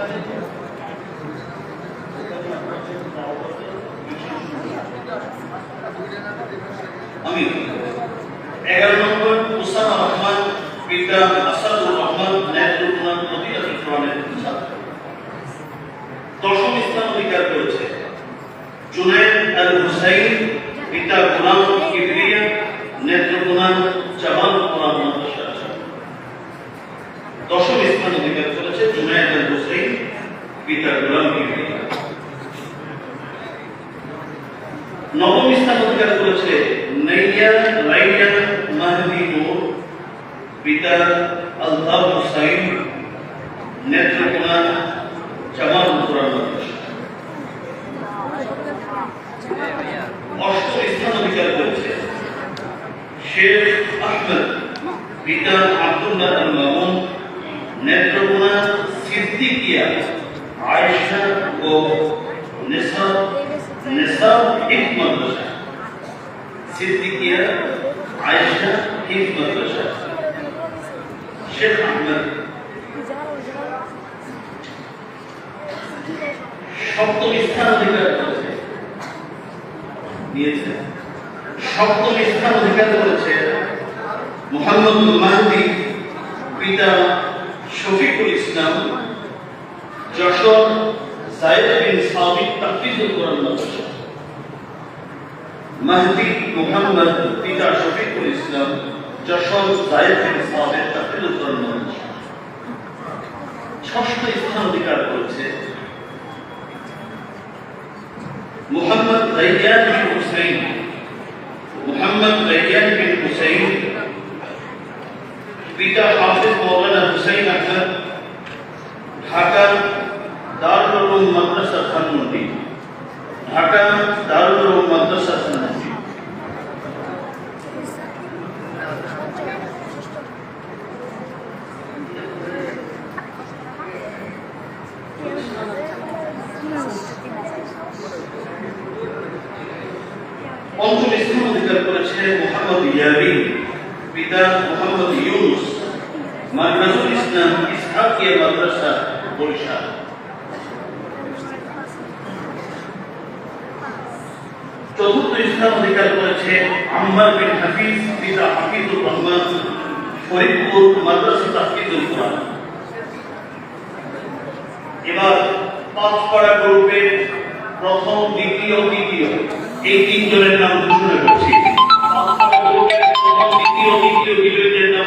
আমি 11 নম্বর মুসাফা রহমান পিতা আসাদুর রহমান নেতৃত্বাধীন প্রতিষ্ঠান কোরআনের ছাত্র। 10ম স্থান অধিকার করেছে জুনায়েদ আল হুসাইন পিতা গোলাম কিবরিয়া নেতৃত্বাধীন জামাল কোরআন মাদ্রাসা। 10ম স্থান অধিকার করেছে জুনায়েদ আল হুসাইন পিতা গোলাম কিবরিয়া। 9ম স্থান অধিকার করেছে নাইয়া লাইয়া মাহদি নূর পিতা আলতাফ হুসাইন নেতৃত্বাধীন জামাল কোরআন মাদ্রাসা। 8ম স্থান অধিকার করেছে শেখ আহমেদ পিতা আব্দুল্লাহ আল মামুন নেত্রকোনা সিদ্দিকিয়া আয়েশা ও নিসাব হিফজ মাদ্রাসা। সিদ্দিকিয়া আয়েশা হিফজ মাদ্রাসা। শেখ আহমেদ। 7ম স্থান অধিকার করেছে নিয়েছে। 7ম স্থান অধিকার করেছে মুহাম্মদুল মাহদি পিতা শফিকুল ইসলাম যশোর যায়েদ বিন সাবিত তাফসীরুল কোরআন মাদ্রাসা। মাহদি মুহাম্মদ পিতা শফিকুল ইসলাম যশোর যায়েদ বিন সাবিত তাফসীরুল কোরআন মাদ্রাসা। 6ম স্থান অধিকার করেছে মুহাম্মদ রাইয়ান বিন হুসাইন পিতা হাফিজ মাওলানা হুসাইন আহমদ ঢাকা দারুল উলুম মাদ্রাসা ধানমন্ডি। ঢাকা দারুল উলুম মাদ্রাসা ধানমন্ডি। 5ম স্থান অধিকার করেছে মোহাম্মদ ইয়াবিন পিতা মোহাম্মদ ইউনুস মাদ্রাসুল ইসলাম ইসহাকিয়া মাদ্রাসা বরিশাল। 4র্থ স্থান অধিকার করেছে আম্মার বিন হাফিজ পিতা হাফিজুর রহমান ফরিদপুর মাদ্রাসা তাহফিজুল কোরআন। এবার 5 পাড়া গ্রুপের প্রথম, দ্বিতীয়, তৃতীয় এই 3 জনের নাম ঘোষণা করছি। 5 পাড়া গ্রুপের প্রথম, দ্বিতীয়, তৃতীয় বিজয়ীদের নাম